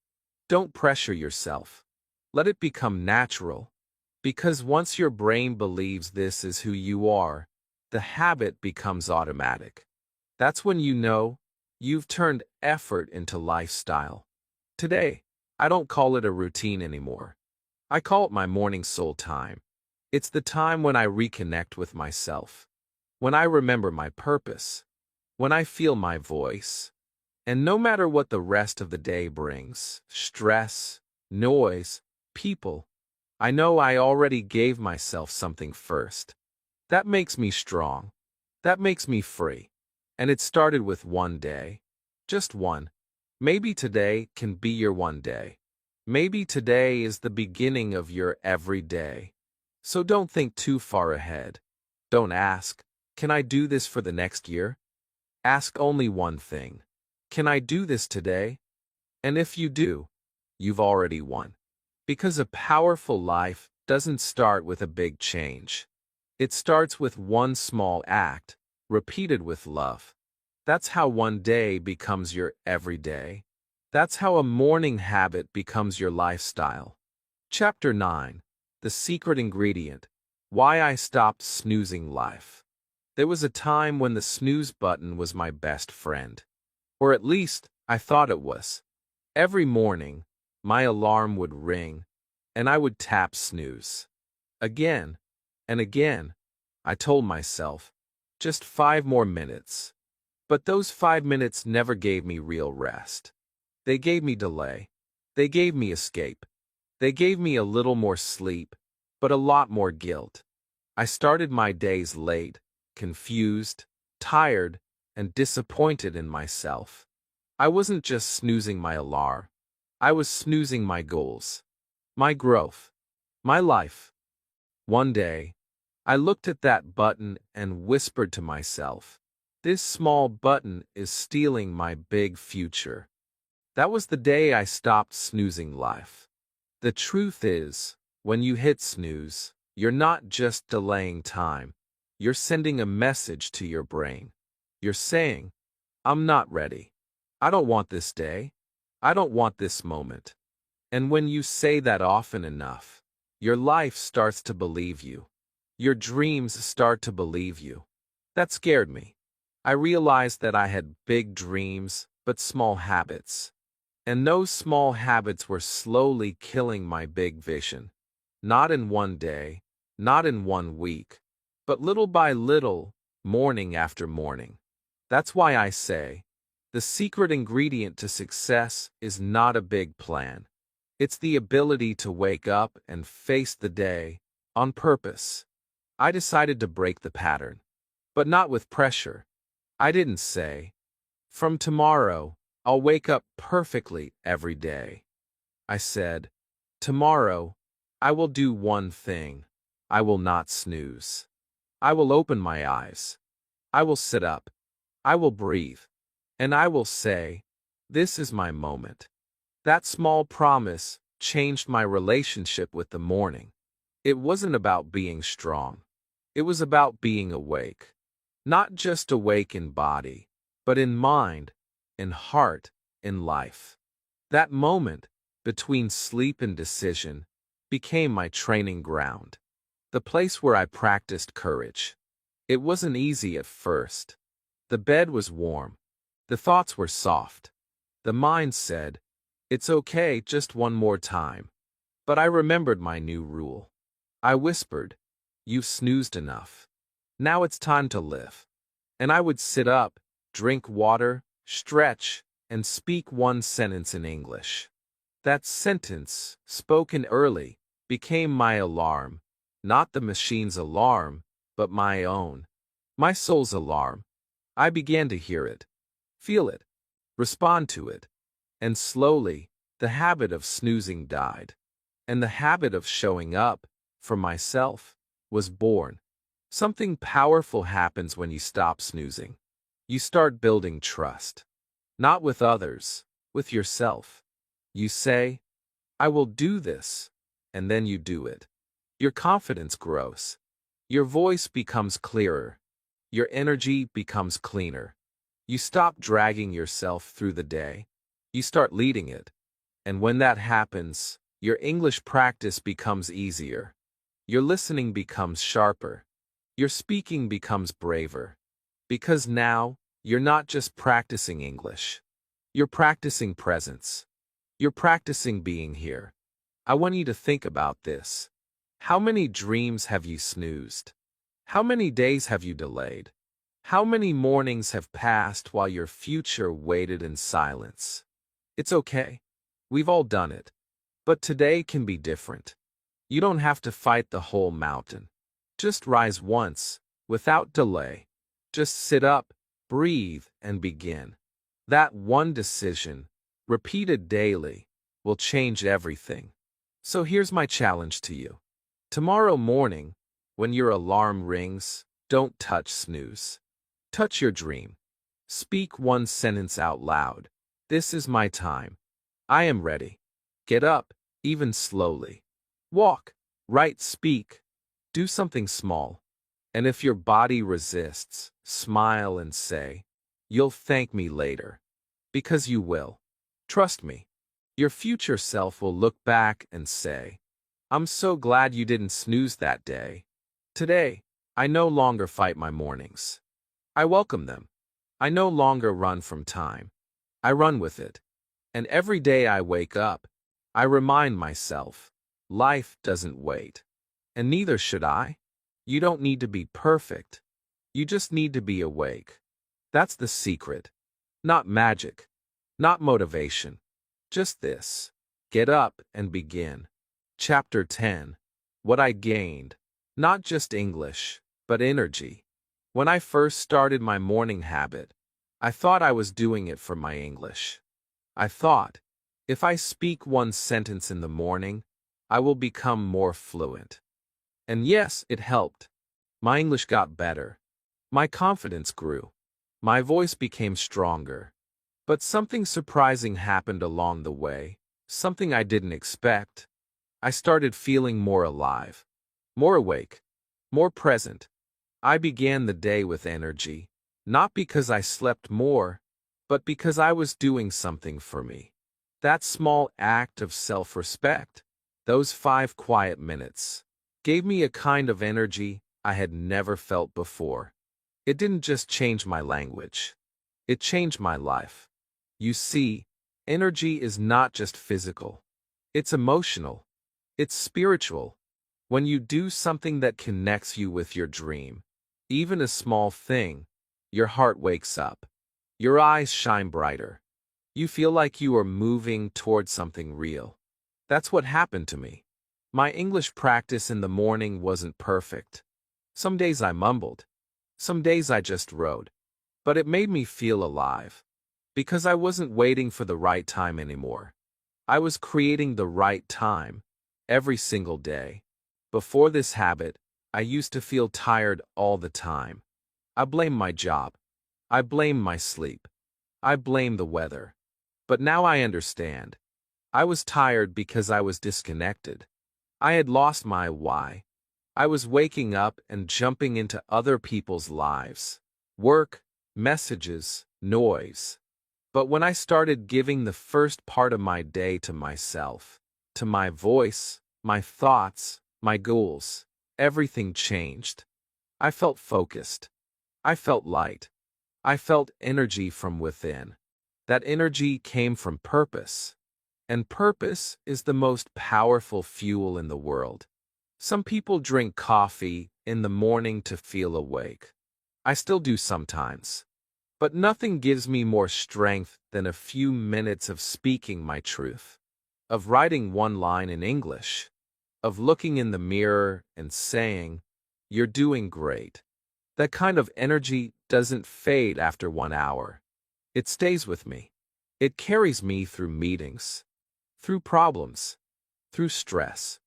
Don't pressure yourself. Let it become natural. Because once your brain believes this is who you are, the habit becomes automatic. That's when you know you've turned effort into lifestyle. Today, I don't call it a routine anymore. I call it my morning soul time. It's the time when I reconnect with myself, when I remember my purpose, when I feel my voice. And no matter what the rest of the day brings, stress, noise, people, I know I already gave myself something first. That makes me strong. That makes me free. And it started with one day. Just one. Maybe today can be your one day. Maybe today is the beginning of your every day. So don't think too far ahead. Don't ask, "Can I do this for the next year?" Ask only one thing. Can I do this today? And if you do, you've already won. Because a powerful life doesn't start with a big change. It starts with one small act, repeated with love. That's how one day becomes your everyday. That's how a morning habit becomes your lifestyle. Chapter 9. The Secret Ingredient. Why I Stopped Snoozing Life. There was a time when the snooze button was my best friend. Or at least, I thought it was. Every morning, my alarm would ring, and I would tap snooze. Again and again, I told myself, just 5 more minutes. But those 5 minutes never gave me real rest. They gave me delay. They gave me escape. They gave me a little more sleep, but a lot more guilt. I started my days late, confused, tired, and disappointed in myself. I wasn't just snoozing my alarm. I was snoozing my goals, my growth, my life. One day, I looked at that button and whispered to myself, "This small button is stealing my big future." That was the day I stopped snoozing life. The truth is, when you hit snooze, you're not just delaying time. You're sending a message to your brain. You're saying, "I'm not ready. I don't want this day. I don't want this moment." And when you say that often enough, your life starts to believe you. Your dreams start to believe you. That scared me. I realized that I had big dreams, but small habits. And those small habits were slowly killing my big vision. Not in one day, not in one week, but little by little, morning after morning. That's why I say, the secret ingredient to success is not a big plan. It's the ability to wake up and face the day on purpose. I decided to break the pattern, but not with pressure. I didn't say, "From tomorrow, I'll wake up perfectly every day." I said, "Tomorrow, I will do one thing. I will not snooze. I will open my eyes. I will sit up. I will breathe. And I will say, this is my moment." That small promise changed my relationship with the morning. It wasn't about being strong. It was about being awake. Not just awake in body, but in mind, in heart, in life. That moment, between sleep and decision, became my training ground. The place where I practiced courage. It wasn't easy at first. The bed was warm. The thoughts were soft. The mind said, "It's okay, just one more time." But I remembered my new rule. I whispered, "You've snoozed enough. Now it's time to live." And I would sit up, drink water, stretch, and speak one sentence in English. That sentence, spoken early, became my alarm, not the machine's alarm, but my own. My soul's alarm. I began to hear it, feel it, respond to it. And slowly, the habit of snoozing died. And the habit of showing up, for myself, was born. Something powerful happens when you stop snoozing. You start building trust. Not with others, with yourself. You say, "I will do this," and then you do it. Your confidence grows. Your voice becomes clearer. Your energy becomes cleaner. You stop dragging yourself through the day. You start leading it. And when that happens, your English practice becomes easier. Your listening becomes sharper. Your speaking becomes braver. Because now, you're not just practicing English. You're practicing presence. You're practicing being here. I want you to think about this. How many dreams have you snoozed? How many days have you delayed? How many mornings have passed while your future waited in silence? It's okay. We've all done it. But today can be different. You don't have to fight the whole mountain. Just rise once, without delay. Just sit up, breathe, and begin. That one decision, repeated daily, will change everything. So here's my challenge to you. Tomorrow morning, when your alarm rings, don't touch snooze. Touch your dream. Speak one sentence out loud. "This is my time. I am ready." Get up, even slowly. Walk, write, speak. Do something small. And if your body resists, smile and say, "You'll thank me later." Because you will. Trust me. Your future self will look back and say, I'm so glad you didn't snooze that day. Today, I no longer fight my mornings. I welcome them. I no longer run from time. I run with it. And every day I wake up, I remind myself, life doesn't wait. And neither should I. You don't need to be perfect. You just need to be awake. That's the secret. Not magic. Not motivation. Just this. Get up and begin. Chapter 10. What I gained. Not just English, but energy. When I first started my morning habit, I thought I was doing it for my English. I thought, if I speak one sentence in the morning, I will become more fluent. And yes, it helped. My English got better. My confidence grew. My voice became stronger. But something surprising happened along the way, something I didn't expect. I started feeling more alive, more awake, more present. I began the day with energy, not because I slept more, but because I was doing something for me. That small act of self-respect, those 5 quiet minutes, gave me a kind of energy I had never felt before. It didn't just change my language. It changed my life. You see, energy is not just physical. It's emotional. It's spiritual. When you do something that connects you with your dream, even a small thing, your heart wakes up. Your eyes shine brighter. You feel like you are moving towards something real. That's what happened to me. My English practice in the morning wasn't perfect. Some days I mumbled. Some days I just wrote. But it made me feel alive. Because I wasn't waiting for the right time anymore. I was creating the right time, every single day. Before this habit, I used to feel tired all the time. I blamed my job. I blamed my sleep. I blamed the weather. But now I understand. I was tired because I was disconnected. I had lost my why. I was waking up and jumping into other people's lives. Work, messages, noise. But when I started giving the first part of my day to myself, to my voice, my thoughts, my goals, everything changed. I felt focused. I felt light. I felt energy from within. That energy came from purpose. And purpose is the most powerful fuel in the world. Some people drink coffee in the morning to feel awake. I still do sometimes. But nothing gives me more strength than a few minutes of speaking my truth, of writing one line in English, of looking in the mirror and saying, "You're doing great." That kind of energy doesn't fade after 1 hour. It stays with me. It carries me through meetings, through problems, through stress.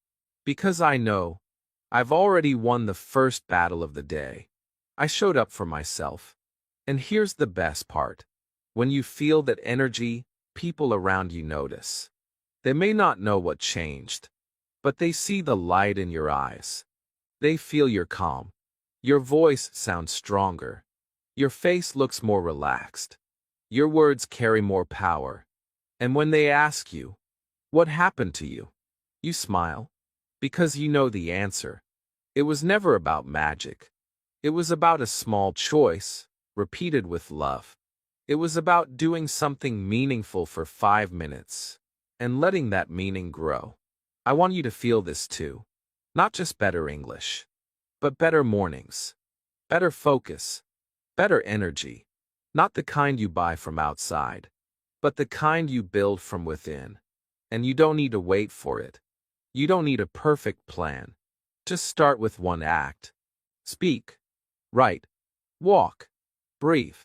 Because I know I've already won the first battle of the day. I showed up for myself. And here's the best part. When you feel that energy, people around you notice. They may not know what changed, but they see the light in your eyes. They feel your calm. Your voice sounds stronger. Your face looks more relaxed. Your words carry more power. And when they ask you, "What happened to you?" you smile. Because you know the answer. It was never about magic. It was about a small choice, repeated with love. It was about doing something meaningful for 5 minutes, and letting that meaning grow. I want you to feel this too. Not just better English, but better mornings, better focus, better energy. Not the kind you buy from outside, but the kind you build from within. And you don't need to wait for it. You don't need a perfect plan. Just start with one act. Speak, write, walk, breathe.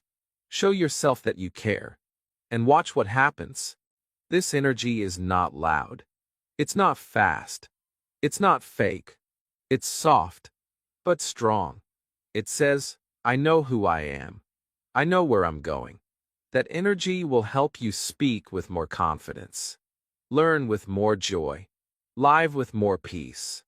Show yourself that you care. And watch what happens. This energy is not loud. It's not fast. It's not fake. It's soft, but strong. It says, "I know who I am. I know where I'm going." That energy will help you speak with more confidence, learn with more joy, live with more peace.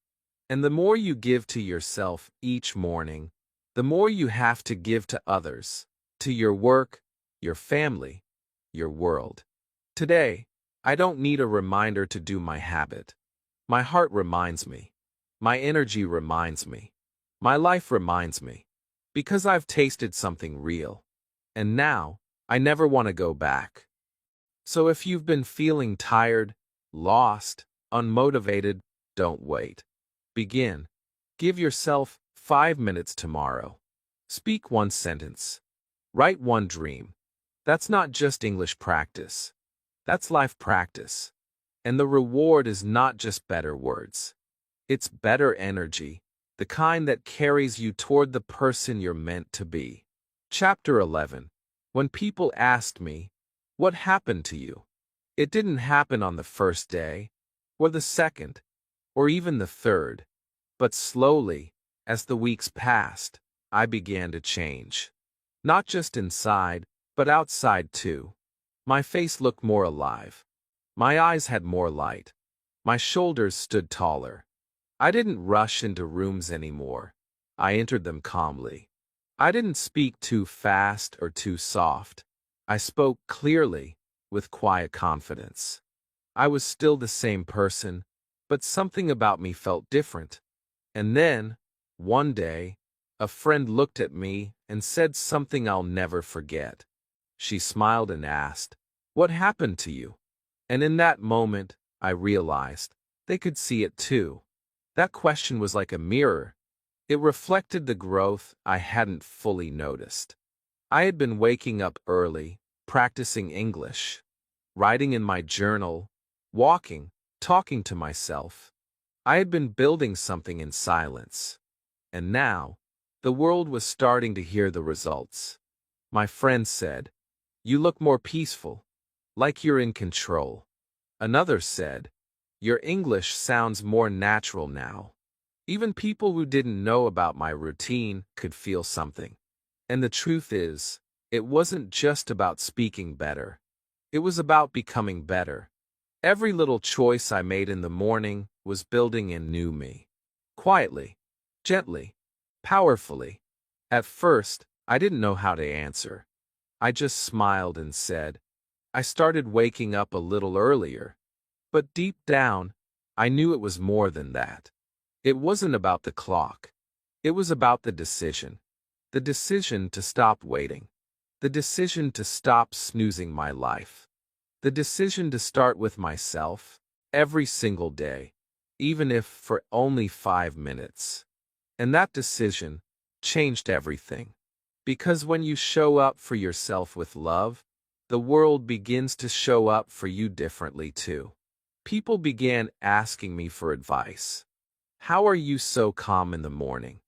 And the more you give to yourself each morning, the more you have to give to others, to your work, your family, your world. Today, I don't need a reminder to do my habit. My heart reminds me. My energy reminds me. My life reminds me. Because I've tasted something real. And now, I never want to go back. So if you've been feeling tired, lost, unmotivated, don't wait. Begin. Give yourself 5 minutes tomorrow. Speak one sentence. Write one dream. That's not just English practice. That's life practice. And the reward is not just better words. It's better energy, the kind that carries you toward the person you're meant to be. Chapter 11. When people asked me, "What happened to you?" It didn't happen on the first day, or the second, or even the third. But slowly, as the weeks passed, I began to change. Not just inside, but outside too. My face looked more alive. My eyes had more light. My shoulders stood taller. I didn't rush into rooms anymore. I entered them calmly. I didn't speak too fast or too soft. I spoke clearly, with quiet confidence. I was still the same person, but something about me felt different. And then, one day, a friend looked at me and said something I'll never forget. She smiled and asked, "What happened to you?" And in that moment, I realized they could see it too. That question was like a mirror. It reflected the growth I hadn't fully noticed. I had been waking up early, practicing English, writing in my journal, walking, talking to myself. I had been building something in silence. And now, the world was starting to hear the results. My friend said, "You look more peaceful, like you're in control." Another said, "Your English sounds more natural now." Even people who didn't know about my routine could feel something. And the truth is, it wasn't just about speaking better. It was about becoming better. Every little choice I made in the morning was building in new me. Quietly, gently, powerfully. At first, I didn't know how to answer. I just smiled and said, "I started waking up a little earlier." But deep down, I knew it was more than that. It wasn't about the clock. It was about the decision. The decision to stop waiting. The decision to stop snoozing my life. The decision to start with myself, every single day, even if for only 5 minutes. And that decision changed everything. Because when you show up for yourself with love, the world begins to show up for you differently too. People began asking me for advice. "How are you so calm in the morning?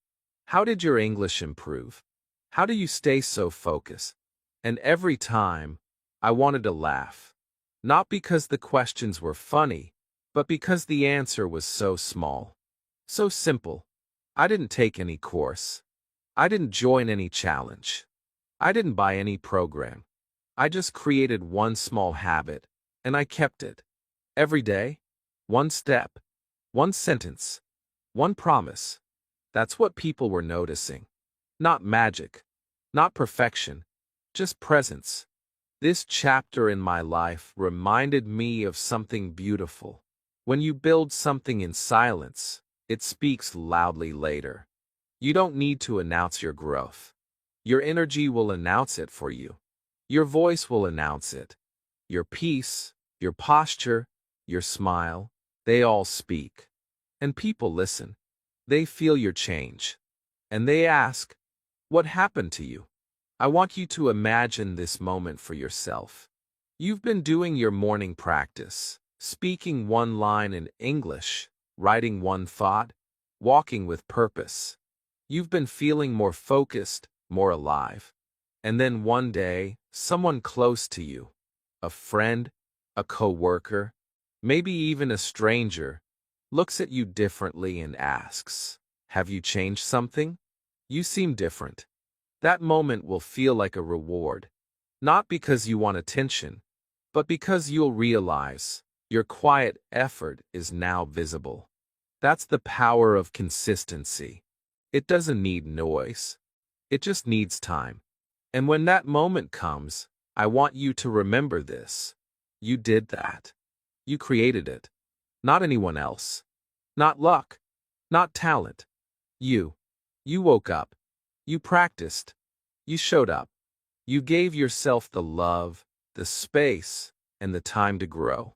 How did your English improve? How do you stay so focused?" And every time, I wanted to laugh. Not because the questions were funny, but because the answer was so small. So simple. I didn't take any course. I didn't join any challenge. I didn't buy any program. I just created one small habit, and I kept it. Every day, one step, one sentence, one promise. That's what people were noticing. Not magic, not perfection, just presence. This chapter in my life reminded me of something beautiful. When you build something in silence, it speaks loudly later. You don't need to announce your growth. Your energy will announce it for you. Your voice will announce it. Your peace, your posture, your smile, they all speak. And people listen. They feel your change. And they ask, "What happened to you?" I want you to imagine this moment for yourself. You've been doing your morning practice, speaking one line in English, writing one thought, walking with purpose. You've been feeling more focused, more alive. And then one day, someone close to you, a friend, a coworker, maybe even a stranger, looks at you differently and asks, "Have you changed something? You seem different." That moment will feel like a reward, not because you want attention, but because you'll realize your quiet effort is now visible. That's the power of consistency. It doesn't need noise. It just needs time. And when that moment comes, I want you to remember this. You did that. You created it. Not anyone else. Not luck. Not talent. You. You woke up. You practiced. You showed up. You gave yourself the love, the space, and the time to grow.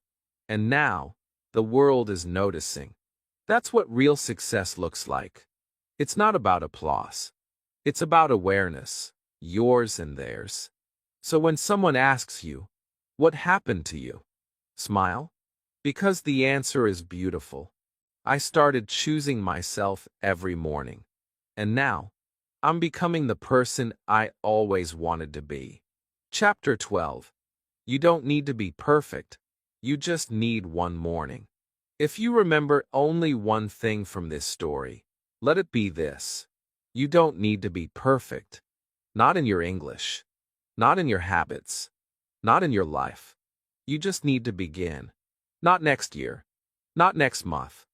And now, the world is noticing. That's what real success looks like. It's not about applause. It's about awareness, yours and theirs. So when someone asks you, what happened to you? Smile. Because the answer is beautiful. I started choosing myself every morning. And now, I'm becoming the person I always wanted to be. Chapter 12. You don't need to be perfect. You just need one morning. If you remember only one thing from this story, let it be this. You don't need to be perfect. Not in your English. Not in your habits. Not in your life. You just need to begin. Not next year. Not next month.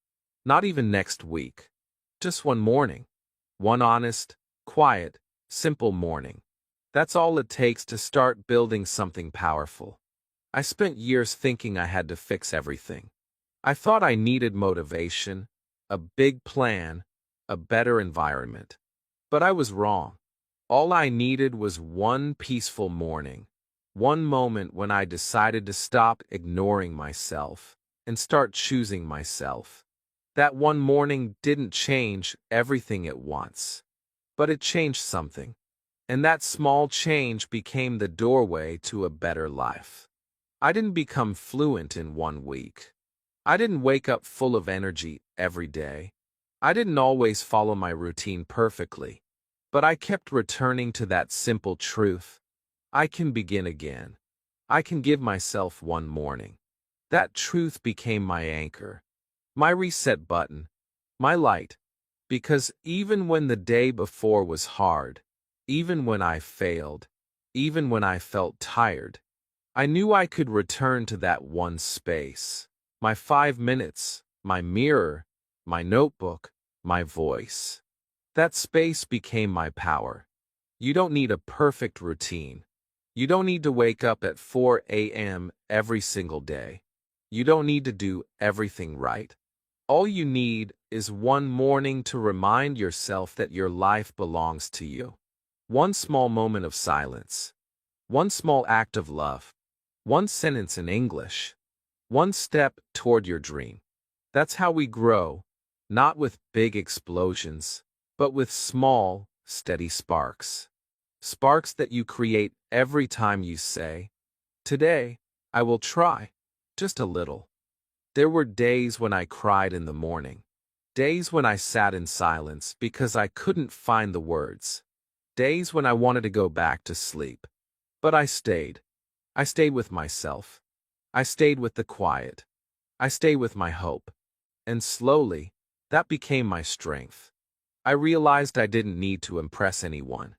Not even next week. Just one morning. One honest, quiet, simple morning. That's all it takes to start building something powerful. I spent years thinking I had to fix everything. I thought I needed motivation, a big plan, a better environment. But I was wrong. All I needed was one peaceful morning. One moment when I decided to stop ignoring myself and start choosing myself. That one morning didn't change everything at once, but it changed something. And that small change became the doorway to a better life. I didn't become fluent in one week. I didn't wake up full of energy every day. I didn't always follow my routine perfectly. But I kept returning to that simple truth. I can begin again. I can give myself one morning. That truth became my anchor. My reset button, my light, because even when the day before was hard, even when I failed, even when I felt tired, I knew I could return to that one space, my 5 minutes, my mirror, my notebook, my voice. That space became my power. You don't need a perfect routine. You don't need to wake up at 4 a.m. every single day. You don't need to do everything right. All you need is one morning to remind yourself that your life belongs to you. One small moment of silence. One small act of love. One sentence in English. One step toward your dream. That's how we grow, not with big explosions, but with small, steady sparks. Sparks that you create every time you say, "Today, I will try, just a little." There were days when I cried in the morning. Days when I sat in silence because I couldn't find the words. Days when I wanted to go back to sleep. But I stayed. I stayed with myself. I stayed with the quiet. I stayed with my hope. And slowly, that became my strength. I realized I didn't need to impress anyone.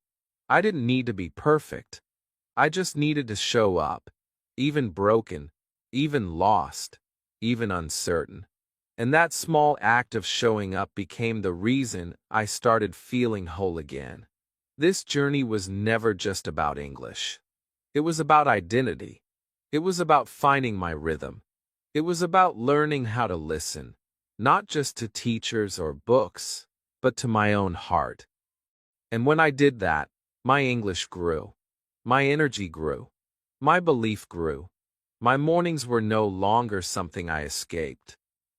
I didn't need to be perfect. I just needed to show up, even broken, even lost, even uncertain. And that small act of showing up became the reason I started feeling whole again. This journey was never just about English. It was about identity. It was about finding my rhythm. It was about learning how to listen, not just to teachers or books, but to my own heart. And when I did that, my English grew. My energy grew. My belief grew. My mornings were no longer something I escaped.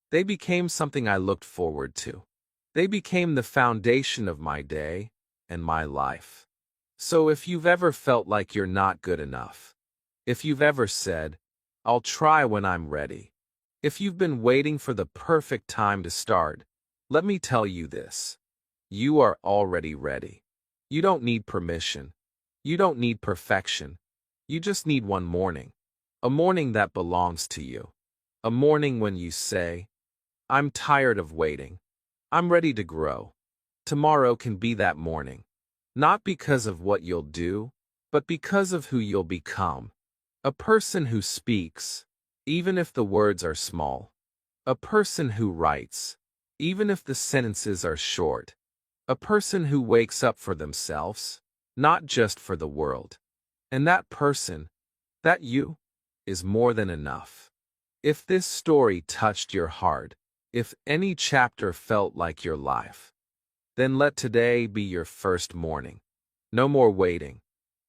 They became something I looked forward to. They became the foundation of my day and my life. So if you've ever felt like you're not good enough, if you've ever said, "I'll try when I'm ready," if you've been waiting for the perfect time to start, let me tell you this. You are already ready. You don't need permission. You don't need perfection. You just need one morning. A morning that belongs to you. A morning when you say, "I'm tired of waiting. I'm ready to grow." Tomorrow can be that morning. Not because of what you'll do, but because of who you'll become. A person who speaks, even if the words are small. A person who writes, even if the sentences are short. A person who wakes up for themselves, not just for the world. And that person, that you, is more than enough. If this story touched your heart, If any chapter felt like your life, then let today be your first morning. No more waiting.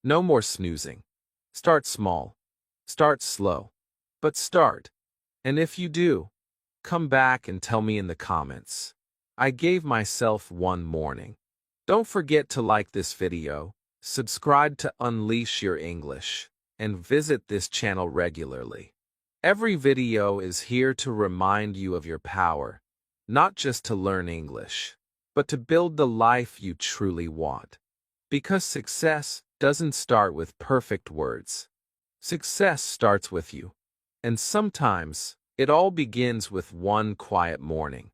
No more snoozing. Start small. Start slow. But start. And if you do, come back and tell me in the comments. I gave myself one morning. Don't forget to like this video, subscribe to unleash your English, and visit this channel regularly. Every video is here to remind you of your power, not just to learn English, but to build the life you truly want. Because success doesn't start with perfect words. Success starts with you. And sometimes, it all begins with one quiet morning.